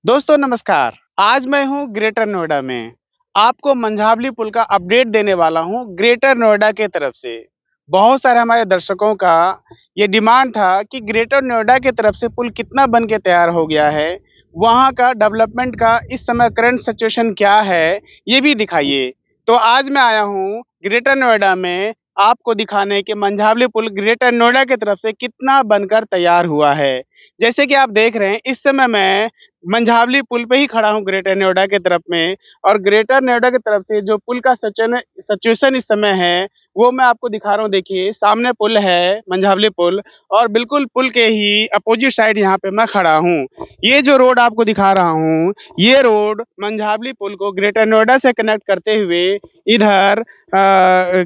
दोस्तों नमस्कार। आज मैं हूँ ग्रेटर नोएडा में। आपको मंझावली पुल का अपडेट देने वाला हूँ ग्रेटर नोएडा के तरफ से। बहुत सारे हमारे दर्शकों का ये डिमांड था कि ग्रेटर नोएडा के तरफ से पुल कितना बन के तैयार हो गया है, वहाँ का डेवलपमेंट का इस समय करंट सिचुएशन क्या है, ये भी दिखाइए। तो आज मैं आया हूँ ग्रेटर नोएडा में आपको दिखाने के मंझावली पुल ग्रेटर नोएडा की तरफ से कितना बनकर तैयार हुआ है। जैसे कि आप देख रहे हैं इस समय मैं मंझावली पुल पे ही खड़ा हूँ ग्रेटर नोएडा के तरफ में, और ग्रेटर नोएडा की तरफ से जो पुल का सिचुएशन इस समय है वो मैं आपको दिखा रहा हूँ। देखिए सामने पुल है मंझावली पुल, और बिल्कुल पुल के ही अपोजिट साइड यहाँ पे मैं खड़ा हूँ। ये जो रोड आपको दिखा रहा हूँ, ये रोड मंझावली पुल को ग्रेटर नोएडा से कनेक्ट करते हुए इधर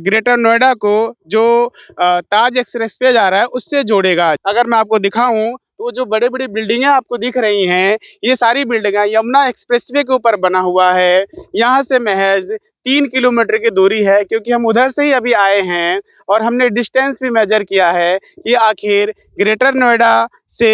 ग्रेटर नोएडा को जो ताज एक्सप्रेस पे जा रहा है उससे जोड़ेगा। अगर मैं आपको दिखाऊं तो जो बड़े बड़ी बिल्डिंगें आपको दिख रही हैं, ये सारी बिल्डिंगें यमुना एक्सप्रेसवे के ऊपर बना हुआ है। यहाँ से महज 3 किलोमीटर की दूरी है, क्योंकि हम उधर से ही अभी आए हैं और हमने डिस्टेंस भी मेजर किया है कि आखिर ग्रेटर नोएडा से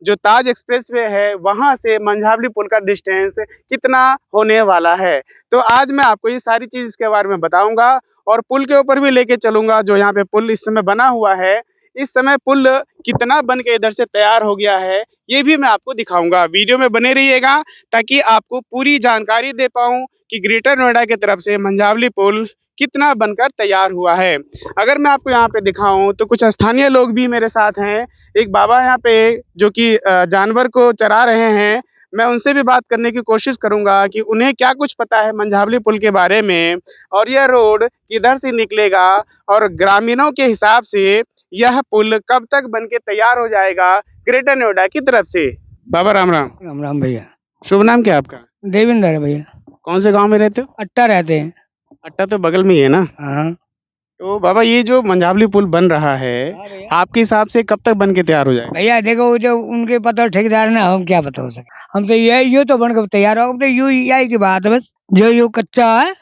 जो ताज एक्सप्रेसवे है वहां से मंझावली पुल का डिस्टेंस कितना होने वाला है। तो आज मैं आपको ये सारी चीज इसके बारे में बताऊंगा और पुल के ऊपर भी लेके चलूंगा। जो यहाँ पे पुल इस समय बना हुआ है, इस समय पुल कितना बन के इधर से तैयार हो गया है, ये भी मैं आपको दिखाऊंगा। वीडियो में बने रहिएगा ताकि आपको पूरी जानकारी दे पाऊं कि ग्रेटर नोएडा की तरफ से मंझावली पुल कितना बनकर तैयार हुआ है। अगर मैं आपको यहाँ पे दिखाऊं तो कुछ स्थानीय लोग भी मेरे साथ हैं। एक बाबा यहाँ पे जो कि जानवर को चरा रहे हैं, मैं उनसे भी बात करने की कोशिश करूंगा कि उन्हें क्या कुछ पता है मंझावली पुल के बारे में, और यह रोड किधर से निकलेगा, और ग्रामीणों के हिसाब से यह पुल कब तक बन के तैयार हो जाएगा ग्रेटर नोएडा की तरफ से। बाबा राम राम। राम राम भैया। शुभ नाम क्या है आपका? देवेंद्र है भैया। कौन से गांव में रहते हो? अट्टा रहते हैं। अट्टा तो बगल में ही है ना। हाँ तो बाबा ये जो मंझावली पुल बन रहा है, भैया। आपके हिसाब से कब तक बन के तैयार हो जाएगा? भैया देखो वो जो उनके पता ठेकेदार ना, हम क्या पता हो सके। हम तो ये तो बनकर तैयार हो, तो यू यही की बात है बस। जो यू कच्चा है,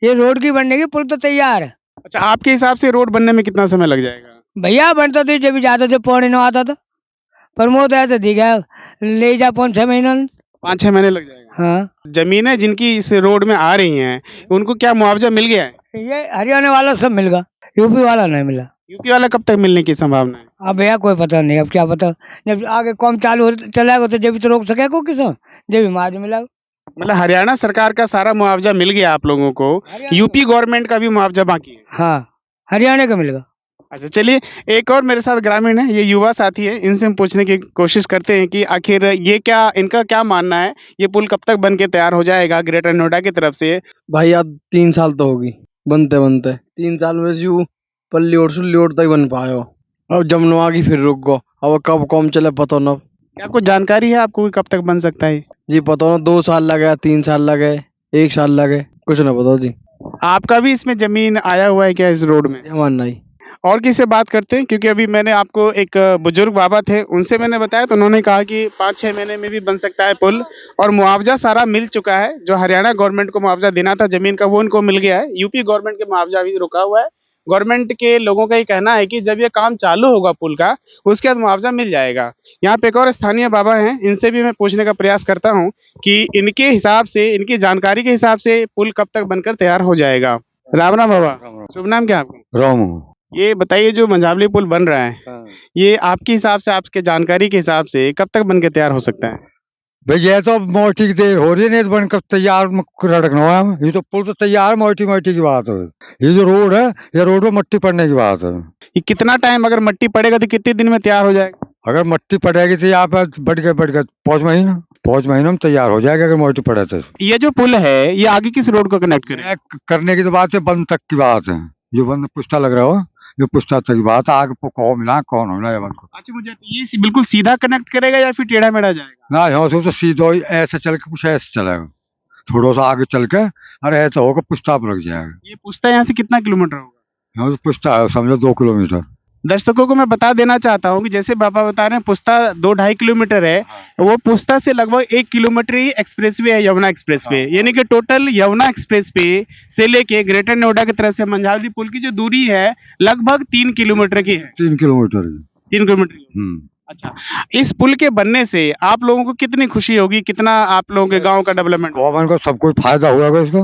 ये रोड की बनने की, पुल तो तैयार है। अच्छा, आपके हिसाब से रोड बनने में कितना समय लग जाएगा? भैया बनता तो जब जाता थे 9:15 आता था, प्रमोद आया तो दिखा ले जा 5-6 महीना। 5-6 महीने लग जाएगा। हाँ जमीनें जिनकी इस रोड में आ रही हैं, उनको क्या मुआवजा मिल गया है? ये हरियाणा वाला सब मिल गया, यूपी वाला नहीं मिला। यूपी वाला कब तक मिलने की संभावना है? अब भैया कोई पता नहीं, अब क्या पता। जब आगे काम चालू चलाएगा तो जब तो रोक सके को किसान, जब मुआवजा मिला। मतलब हरियाणा सरकार का सारा मुआवजा मिल गया आप लोगों को, यूपी गवर्नमेंट का भी मुआवजा बाकी है? हाँ हरियाणा का मिलेगा। अच्छा चलिए, एक और मेरे साथ ग्रामीण है, ये युवा साथी है, इनसे हम पूछने की कोशिश करते हैं कि आखिर ये क्या, इनका क्या मानना है, ये पुल कब तक बन के तैयार हो जाएगा ग्रेटर नोएडा की तरफ से? भाई अब 3 साल तो होगी बनते बनते। 3 साल में यू पल्ली और सुल्ली और तक बन पाए हो। अब जमुना की फिर रुक गो, अब कब कौन चले पता न। क्या कुछ जानकारी है आपको कि कब तक बन सकता है? जी पता न, 2 साल लगे, 3 साल लगे, 1 साल लगे, कुछ ना पता जी। आपका भी इसमें जमीन आया हुआ है क्या इस रोड में? हमारा नहीं। और किससे बात करते हैं, क्योंकि अभी मैंने आपको एक बुजुर्ग बाबा थे उनसे मैंने बताया, तो उन्होंने कहा कि 5-6 महीने में भी बन सकता है पुल, और मुआवजा सारा मिल चुका है। जो हरियाणा गवर्नमेंट को मुआवजा देना था जमीन का, वो उनको मिल गया है। यूपी गवर्नमेंट के मुआवजा अभी रुका हुआ है। गवर्नमेंट के लोगों का ये कहना है कि जब ये काम चालू होगा पुल का, उसके बाद मुआवजा मिल जाएगा। यहाँ पे एक और स्थानीय बाबा हैं, इनसे भी मैं पूछने का प्रयास करता हूँ कि इनके हिसाब से, इनकी जानकारी के हिसाब से पुल कब तक बनकर तैयार हो जाएगा। राम राम बाबा। शुभ नाम क्या आपका? राम। ये बताइए, जो मंझावली पुल बन रहा है, ये आपके हिसाब से, आपके जानकारी के हिसाब से कब तक बन के तैयार हो सकता है? भाई ये तो मोटी की देर हो रही है, नहीं तो बनकर तैयार रखना है। ये तो पुल तो तैयार, मोटी मोटी की बात है। ये जो रोड है, ये रोड में मट्टी पड़ने की बात है। ये कितना टाइम, अगर मट्टी पड़ेगा तो कितने दिन में तैयार हो जाएगा? अगर मट्टी पड़ेगी तो यहाँ पे बढ़ गए 5 महीना में तैयार हो जाएगा, अगर मोटी पड़े तो। ये जो पुल है, ये आगे किस रोड को कनेक्ट करे? करने की तो बात है, बंद तक की बात है। जो बंद पुश्ता लग रहा हो, जो पुश्ता तक की बात है, आगे कौन मिला कौन होना है बंद को। अच्छा, मुझे ये बिल्कुल सीधा कनेक्ट करेगा या फिर टेढ़ा मेढ़ा जाएगा? ना यहाँ से तो सीधा ऐसे चल के, कुछ ऐसे चलेगा, थोड़ा सा आगे चल के, अरे ऐसा होगा पुश्ता पर लग जाएगा। ये पुस्ता यहाँ से कितना किलोमीटर होगा? यहाँ से पुश्ता है, समझो 2 किलोमीटर। दर्शकों को मैं बता देना चाहता हूँ कि जैसे बाबा बता रहे हैं पुस्ता 2-2.5 किलोमीटर है, वो पुस्ता से लगभग 1 किलोमीटर ही एक्सप्रेसवे है, यमुना एक्सप्रेसवे। यानी कि टोटल यमुना एक्सप्रेसवे से लेके ग्रेटर नोएडा की तरफ से मंझावली पुल की जो दूरी है लगभग 3 किलोमीटर की है। 3 किलोमीटर की। 3 किलोमीटर। अच्छा, इस पुल के बनने से आप लोगों को कितनी खुशी होगी, कितना आप लोगों के गांव का डेवलपमेंट? गवर्नमेंट को सब कुछ फायदा हुआ इसको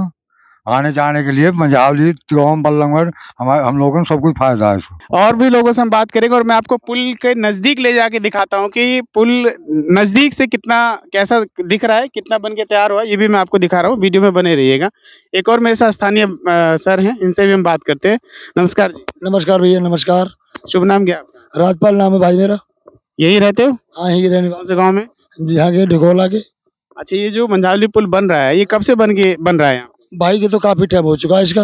आने जाने के लिए मंझावली तिगोम बल्लमगढ़ हम लोगों को सब कुछ फायदा है इसको। और भी लोगों से हम बात करेंगे और मैं आपको पुल के नजदीक ले जाके दिखाता हूँ कि पुल नजदीक से कितना कैसा दिख रहा है, कितना बन के तैयार हुआ है, ये भी मैं आपको दिखा रहा हूँ। वीडियो में बने रहिएगा। एक और मेरे साथ स्थानीय सर हैं, इनसे भी हम बात करते हैं। नमस्कार जी। नमस्कार भैया, नमस्कार। शुभ नाम क्या है आपका? राजपाल नाम है भाई मेरा। यही रहते हो? हाँ, यही रहने कौन से गाँव में? वाला यहाँ के ढिगोला के। अच्छा, ये जो मंझावली पुल बन रहा है, ये कब से बन रहा है यहाँ? भाई के तो काफी टाइम हो चुका है इसका,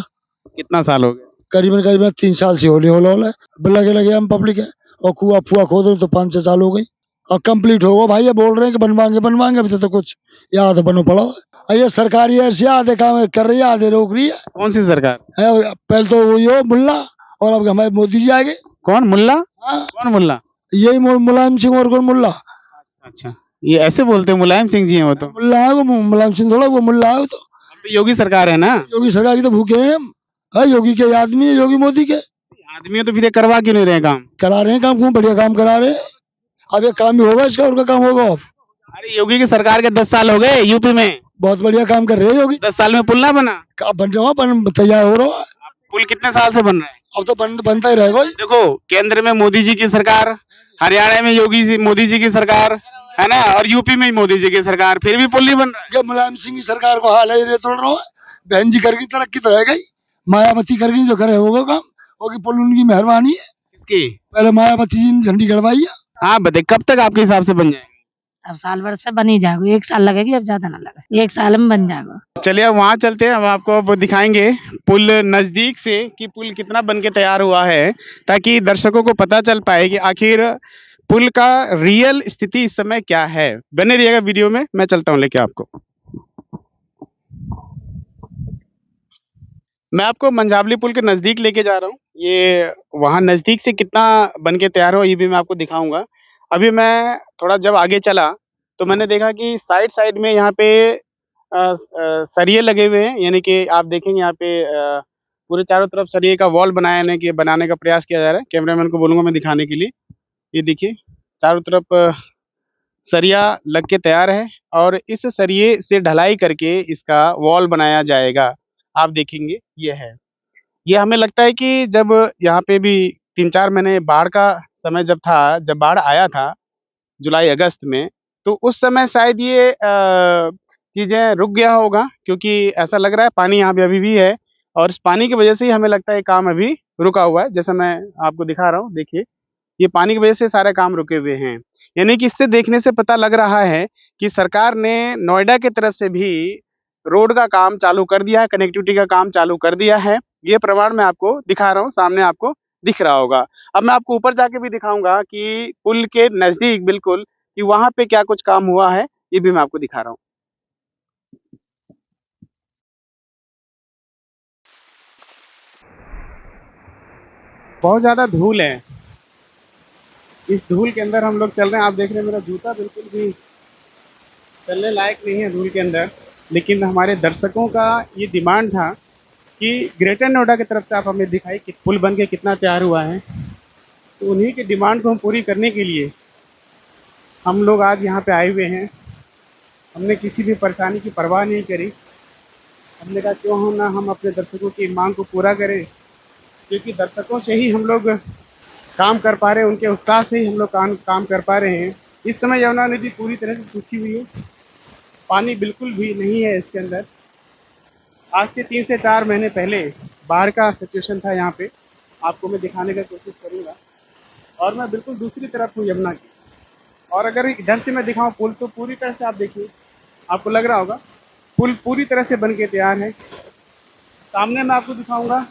कितना साल हो गया? करीबन करीबन 3 साल से होली होला होला है। लगे लगे हम पब्लिक है और कुआ फुआ खोद रहे तो 5-6 साल हो गई और कंप्लीट होगा। भाई ये बोल रहे हैं कि बनवाएंगे अभी तो कुछ याद बनो पड़ा है। ये सरकारी ऐसे आधे काम कर रही है, आधे रोक रही कौन सी सरकार? है। पहले तो वही हो मुल्ला और अब हमारे मोदी जी आगे। कौन मुल्ला? हाँ, कौन मुल्ला? यही मुलायम सिंह और कौन मुल्ला। अच्छा, ये ऐसे बोलते हैं मुलायम सिंह जी हैं वो तो? मुल्ला है वो, मुलायम सिंह थोड़ा, वो मुल्ला है वो तो। अब तो योगी सरकार है ना? योगी सरकार की तो भूखे हैं हम। है योगी के आदमी है, योगी मोदी के। आदमी तो फिर ये करवा क्यों नहीं रहे काम? करा रहे हैं काम, क्यों बढ़िया काम करा रहे हैं। अब ये काम ही होगा इसका, और का काम होगा अब। अरे योगी की सरकार के 10 साल हो गए यूपी में। बहुत बढ़िया काम कर रहे हैं योगी। 10 साल में पुल ना बना? अब बन रहा बन तैयार हो रहा है। पुल कितने साल से बन रहा है? अब तो बनता ही रहेगा। देखो, केंद्र में मोदी जी की सरकार, हरियाणा में मोदी जी की सरकार है ना, और यूपी में मोदी जी की सरकार, फिर भी पुल नहीं बन रहा है। ये मुलायम सिंह की सरकार को हाल है ये तोड़ रहा है। बहन जी करके तरक्की तो है गई, मायावती करके जो करे होगा काम, होगी पुल उनकी मेहरबानी है। किसकी? पहले मायावती जी ने झंडी गड़वाई है। हाँ बताइए, कब तक आपके हिसाब से बन जाएगा? अब साल भर से बन ही जाएगा, 1 साल लगेगी, अब ज्यादा ना लगे, 1 साल में बन जाएगा। चलिए अब वहां चलते हैं, हम आपको अब दिखाएंगे पुल नजदीक से कि पुल कितना बन के तैयार हुआ है, ताकि दर्शकों को पता चल पाए कि आखिर पुल का रियल स्थिति इस समय क्या है। बने रहिएगा वीडियो में, मैं चलता हूं लेके आपको। मैं आपको मंझावली पुल के नजदीक लेके जा रहा हूँ। ये वहां नजदीक से कितना बन के तैयार हो, ये भी मैं आपको दिखाऊंगा। अभी मैं थोड़ा जब आगे चला तो मैंने देखा कि साइड साइड में यहाँ पे सरिये लगे हुए हैं, यानी कि आप देखेंगे यहाँ पे पूरे चारों तरफ सरिये का वॉल बनाने का प्रयास किया जा रहा है। कैमरामैन को बोलूंगा मैं दिखाने के लिए। ये देखिए, चारों तरफ सरिया लग के तैयार है और इस सरिये से ढलाई करके इसका वॉल बनाया जाएगा। आप देखेंगे ये है। ये हमें लगता है कि जब यहाँ पे भी 3-4 महीने बाढ़ का समय जब बाढ़ आया था जुलाई-अगस्त में, तो उस समय शायद ये चीज़ें रुक गया होगा, क्योंकि ऐसा लग रहा है पानी यहाँ पे अभी भी है और इस पानी की वजह से ही हमें लगता है काम अभी रुका हुआ है। जैसा मैं आपको दिखा रहा हूँ, देखिए, ये पानी की वजह से सारे काम रुके हुए हैं। यानी कि इससे देखने से पता लग रहा है कि सरकार ने नोएडा की तरफ से भी रोड का काम चालू कर दिया है, कनेक्टिविटी का काम चालू कर दिया है। ये प्रमाण मैं आपको दिखा रहा हूँ, सामने आपको दिख रहा होगा। अब मैं आपको ऊपर जाके भी दिखाऊंगा कि पुल के नजदीक बिल्कुल कि वहां पे क्या कुछ काम हुआ है, ये भी मैं आपको दिखा रहा हूँ। बहुत ज्यादा धूल है, इस धूल के अंदर हम लोग चल रहे हैं। आप देख रहे हैं मेरा जूता बिल्कुल भी चलने लायक नहीं है धूल के अंदर, लेकिन हमारे दर्शकों का ये डिमांड था कि ग्रेटर नोएडा की तरफ से आप हमें दिखाई कि पुल बन के कितना तैयार हुआ है। तो उन्हीं की डिमांड को हम पूरी करने के लिए हम लोग आज यहाँ पे आए हुए हैं। हमने किसी भी परेशानी की परवाह नहीं करी। हमने कहा क्यों हो ना हम अपने दर्शकों की मांग को पूरा करें, क्योंकि दर्शकों से ही हम लोग काम कर पा रहे हैं, उनके उत्साह से ही हम लोग काम कर पा रहे हैं। इस समय यमुना नदी पूरी तरह से सूखी हुई है, पानी बिल्कुल भी नहीं है इसके अंदर। आज से 3 से 4 महीने पहले बाढ़ का सिचुएशन था यहाँ पे, आपको मैं दिखाने की कोशिश करूँगा। और मैं बिल्कुल दूसरी तरफ हूँ यमुना की, और अगर इधर से मैं दिखाऊँ पुल, तो पूरी तरह से आप देखिए, आपको लग रहा होगा पुल पूरी तरह से बन के तैयार है। सामने मैं आपको दिखाऊंगा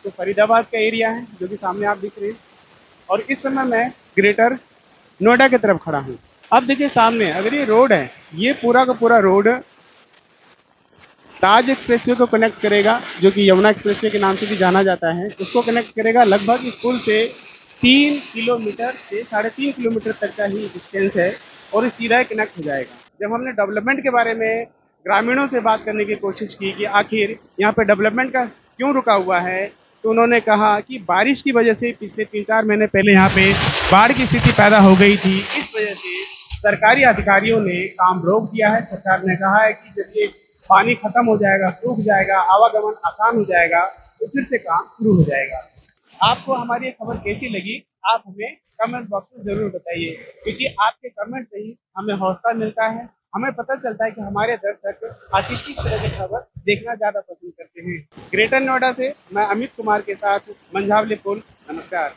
तो फरीदाबाद का एरिया है जो कि सामने आप दिख रहे हैं, और इस समय मैं ग्रेटर नोएडा की तरफ खड़ा हूँ। अब देखिए सामने, अगर ये रोड है, ये पूरा का पूरा रोड ताज एक्सप्रेसवे को कनेक्ट करेगा, जो कि यमुना एक्सप्रेसवे के नाम से भी जाना जाता है। उसको कनेक्ट करेगा। लगभग इस पुल से 3 किलोमीटर से 3.5 किलोमीटर तक का ही डिस्टेंस है और ये सीधा ही कनेक्ट हो जाएगा। जब हमने डेवलपमेंट के बारे में ग्रामीणों से बात करने की कोशिश की कि आखिर यहाँ पे डेवलपमेंट का क्यों रुका हुआ है, तो उन्होंने कहा कि बारिश की वजह से पिछले 3-4 महीने पहले यहाँ पे बाढ़ की स्थिति पैदा हो गई थी। इस वजह से सरकारी अधिकारियों ने काम रोक दिया है। सरकार ने कहा है कि जब ये पानी खत्म हो जाएगा, सूख जाएगा, आवागमन आसान हो जाएगा, तो फिर से काम शुरू हो जाएगा। आपको हमारी ये खबर कैसी लगी, आप हमें कमेंट बॉक्स में ज़रूर बताइए, क्योंकि आपके कमेंट से ही हमें हौसला मिलता है, हमें पता चलता है कि हमारे दर्शक आखिर किस तरह की खबर देखना ज़्यादा पसंद करते हैं। ग्रेटर नोएडा से मैं अमित कुमार के साथ मंझावली पुल। नमस्कार।